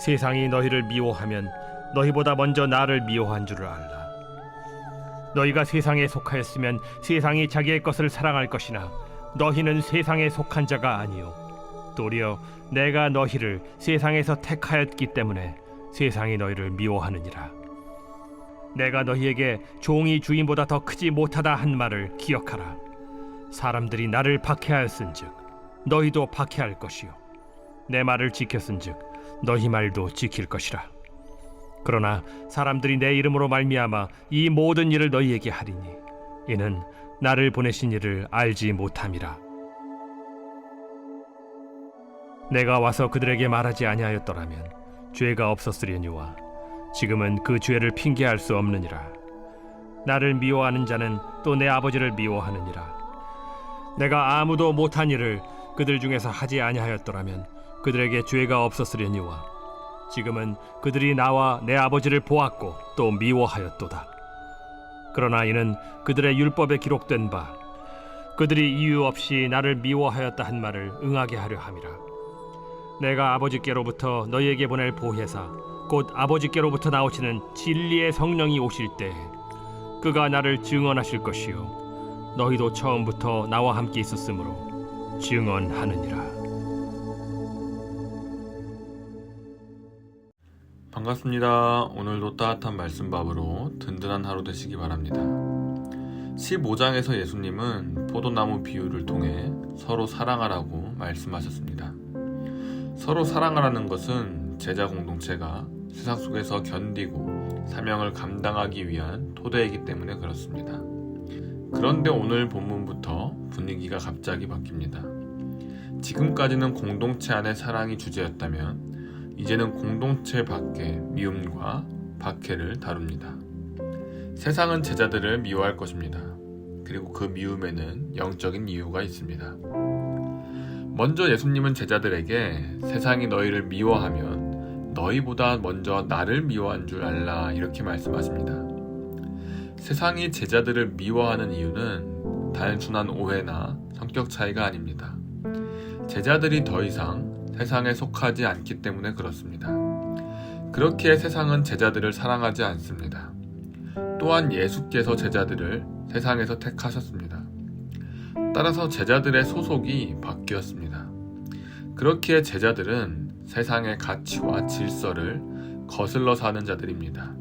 세상이 너희를 미워하면 너희보다 먼저 나를 미워한 줄을 알라. 너희가 세상에 속하였으면 세상이 자기의 것을 사랑할 것이나 너희는 세상에 속한 자가 아니요 도리어 내가 너희를 세상에서 택하였기 때문에 세상이 너희를 미워하느니라. 내가 너희에게 종이 주인보다 더 크지 못하다 한 말을 기억하라. 사람들이 나를 박해하였은즉 너희도 박해할 것이요 내 말을 지켰은즉 너희 말도 지킬 것이라. 그러나 사람들이 내 이름으로 말미암아 이 모든 일을 너희에게 하리니 이는 나를 보내신 이를 알지 못함이라. 내가 와서 그들에게 말하지 아니하였더라면 죄가 없었으려니와 지금은 그 죄를 핑계할 수 없느니라. 나를 미워하는 자는 또 내 아버지를 미워하느니라. 내가 아무도 못한 일을 그들 중에서 하지 아니하였더라면 그들에게 죄가 없었으려니와 지금은 그들이 나와 내 아버지를 보았고 또 미워하였도다. 그러나 이는 그들의 율법에 기록된 바 그들이 이유 없이 나를 미워하였다 한 말을 응하게 하려 함이라. 내가 아버지께로부터 너희에게 보낼 보혜사 곧 아버지께로부터 나오시는 진리의 성령이 오실 때 그가 나를 증언하실 것이요 너희도 처음부터 나와 함께 있었으므로 증언하느니라. 반갑습니다. 오늘도 따뜻한 말씀밥으로 든든한 하루 되시기 바랍니다. 15장에서 예수님은 포도나무 비유를 통해 서로 사랑하라고 말씀하셨습니다. 서로 사랑하라는 것은 제자 공동체가 세상 속에서 견디고 사명을 감당하기 위한 토대이기 때문에 그렇습니다. 그런데 오늘 본문부터 분위기가 갑자기 바뀝니다. 지금까지는 공동체 안의 사랑이 주제였다면 이제는 공동체 밖의 미움과 박해를 다룹니다. 세상은 제자들을 미워할 것입니다. 그리고 그 미움에는 영적인 이유가 있습니다. 먼저 예수님은 제자들에게 세상이 너희를 미워하면 너희보다 먼저 나를 미워한 줄 알라 이렇게 말씀하십니다. 세상이 제자들을 미워하는 이유는 단순한 오해나 성격 차이가 아닙니다. 제자들이 더 이상 세상에 속하지 않기 때문에 그렇습니다. 그렇기에 세상은 제자들을 사랑하지 않습니다. 또한 예수께서 제자들을 세상에서 택하셨습니다. 따라서 제자들의 소속이 바뀌었습니다. 그렇기에 제자들은 세상의 가치와 질서를 거슬러 사는 자들입니다.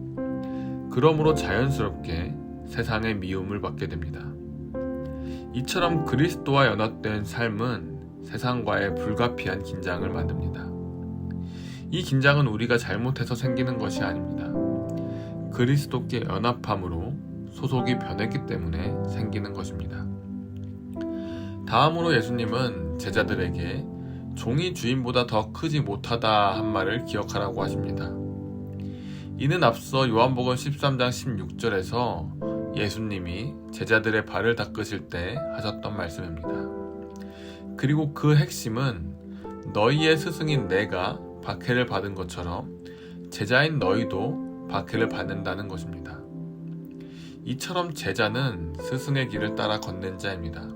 그러므로 자연스럽게 세상의 미움을 받게 됩니다. 이처럼 그리스도와 연합된 삶은 세상과의 불가피한 긴장을 만듭니다. 이 긴장은 우리가 잘못해서 생기는 것이 아닙니다. 그리스도께 연합함으로 소속이 변했기 때문에 생기는 것입니다. 다음으로 예수님은 제자들에게 종이 주인보다 더 크지 못하다 한 말을 기억하라고 하십니다. 이는 앞서 요한복음 13장 16절에서 예수님이 제자들의 발을 닦으실 때 하셨던 말씀입니다. 그리고 그 핵심은 너희의 스승인 내가 박해를 받은 것처럼 제자인 너희도 박해를 받는다는 것입니다. 이처럼 제자는 스승의 길을 따라 걷는 자입니다.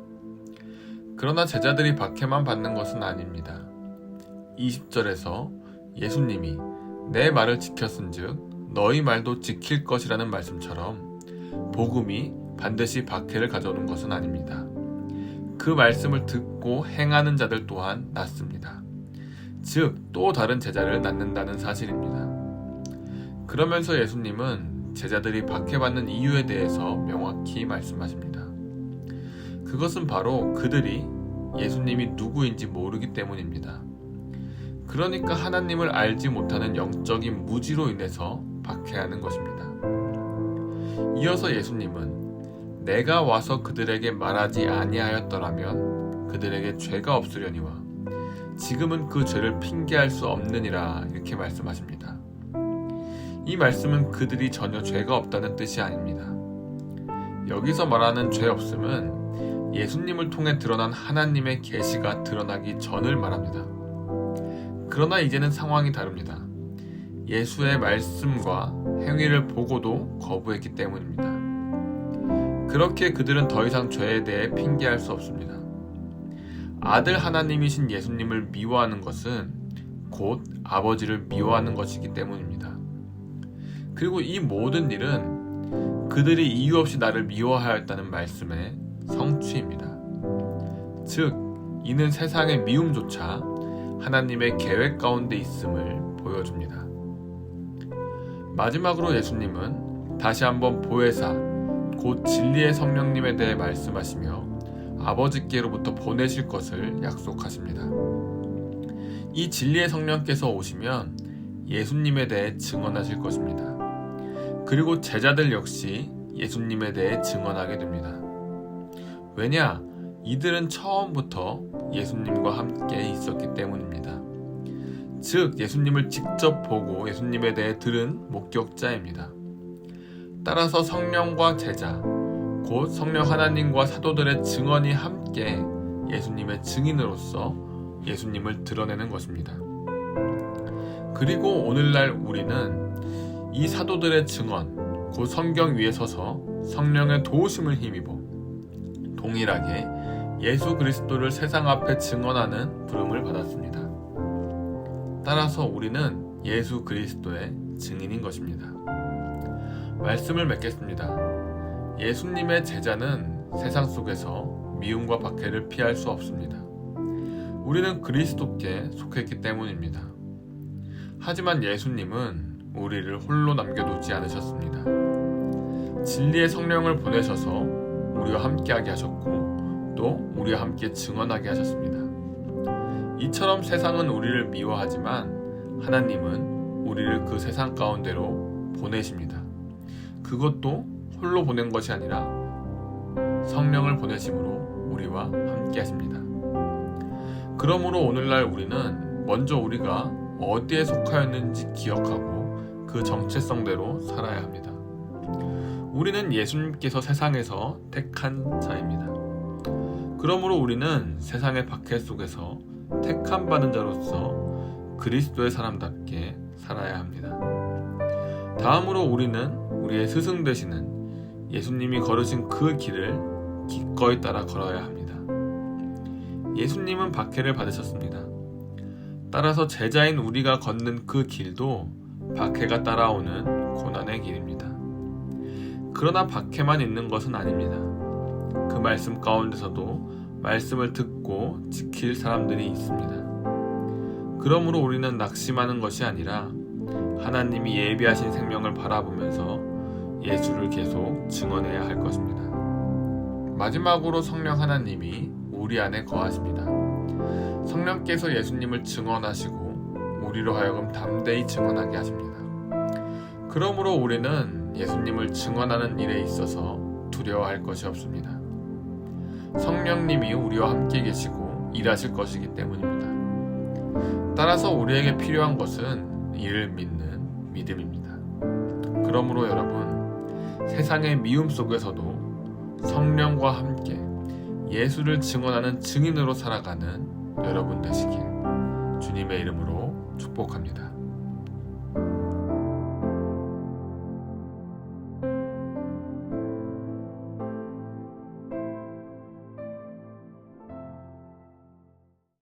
그러나 제자들이 박해만 받는 것은 아닙니다. 20절에서 예수님이 내 말을 지켰은즉 너희 말도 지킬 것이라는 말씀처럼 복음이 반드시 박해를 가져오는 것은 아닙니다. 그 말씀을 듣고 행하는 자들 또한 낳습니다. 즉, 또 다른 제자를 낳는다는 사실입니다. 그러면서 예수님은 제자들이 박해받는 이유에 대해서 명확히 말씀하십니다. 그것은 바로 그들이 예수님이 누구인지 모르기 때문입니다. 그러니까 하나님을 알지 못하는 영적인 무지로 인해서 박해하는 것입니다. 이어서 예수님은 내가 와서 그들에게 말하지 아니하였더라면 그들에게 죄가 없으려니와 지금은 그 죄를 핑계할 수 없느니라 이렇게 말씀하십니다. 이 말씀은 그들이 전혀 죄가 없다는 뜻이 아닙니다. 여기서 말하는 죄 없음은 예수님을 통해 드러난 하나님의 계시가 드러나기 전을 말합니다. 그러나 이제는 상황이 다릅니다. 예수의 말씀과 행위를 보고도 거부했기 때문입니다. 그렇게 그들은 더 이상 죄에 대해 핑계할 수 없습니다. 아들 하나님이신 예수님을 미워하는 것은 곧 아버지를 미워하는 것이기 때문입니다. 그리고 이 모든 일은 그들이 이유 없이 나를 미워하였다는 말씀의 성취입니다. 즉, 이는 세상의 미움조차 하나님의 계획 가운데 있음을 보여줍니다. 마지막으로 예수님은 다시 한번 보혜사, 곧 진리의 성령님에 대해 말씀하시며 아버지께로부터 보내실 것을 약속하십니다. 이 진리의 성령께서 오시면 예수님에 대해 증언하실 것입니다. 그리고 제자들 역시 예수님에 대해 증언하게 됩니다. 왜냐? 이들은 처음부터 예수님과 함께 있었기 때문입니다. 즉, 예수님을 직접 보고 예수님에 대해 들은 목격자입니다. 따라서 성령과 제자, 곧 성령 하나님과 사도들의 증언이 함께 예수님의 증인으로서 예수님을 드러내는 것입니다. 그리고 오늘날 우리는 이 사도들의 증언, 곧 성경 위에 서서 성령의 도우심을 힘입어 동일하게 예수 그리스도를 세상 앞에 증언하는 부름을 받았습니다. 따라서 우리는 예수 그리스도의 증인인 것입니다. 말씀을 맺겠습니다. 예수님의 제자는 세상 속에서 미움과 박해를 피할 수 없습니다. 우리는 그리스도께 속했기 때문입니다. 하지만 예수님은 우리를 홀로 남겨두지 않으셨습니다. 진리의 성령을 보내셔서 우리와 함께하게 하셨고 또 우리와 함께 증언하게 하셨습니다. 이처럼 세상은 우리를 미워하지만 하나님은 우리를 그 세상 가운데로 보내십니다. 그것도 홀로 보낸 것이 아니라 성령을 보내심으로 우리와 함께 하십니다. 그러므로 오늘날 우리는 먼저 우리가 어디에 속하였는지 기억하고 그 정체성대로 살아야 합니다. 우리는 예수님께서 세상에서 택한 자입니다. 그러므로 우리는 세상의 박해 속에서 택함 받은 자로서 그리스도의 사람답게 살아야 합니다. 다음으로 우리는 우리의 스승 되시는 예수님이 걸으신 그 길을 기꺼이 따라 걸어야 합니다. 예수님은 박해를 받으셨습니다. 따라서 제자인 우리가 걷는 그 길도 박해가 따라오는 고난의 길입니다. 그러나 박해만 있는 것은 아닙니다. 그 말씀 가운데서도 말씀을 듣고 지킬 사람들이 있습니다. 그러므로 우리는 낙심하는 것이 아니라 하나님이 예비하신 생명을 바라보면서 예수를 계속 증언해야 할 것입니다. 마지막으로 성령 하나님이 우리 안에 거하십니다. 성령께서 예수님을 증언하시고 우리로 하여금 담대히 증언하게 하십니다. 그러므로 우리는 예수님을 증언하는 일에 있어서 두려워할 것이 없습니다. 성령님이 우리와 함께 계시고 일하실 것이기 때문입니다. 따라서 우리에게 필요한 것은 이를 믿는 믿음입니다. 그러므로 여러분, 세상의 미움 속에서도 성령과 함께 예수를 증언하는 증인으로 살아가는 여러분 되시길 주님의 이름으로 축복합니다.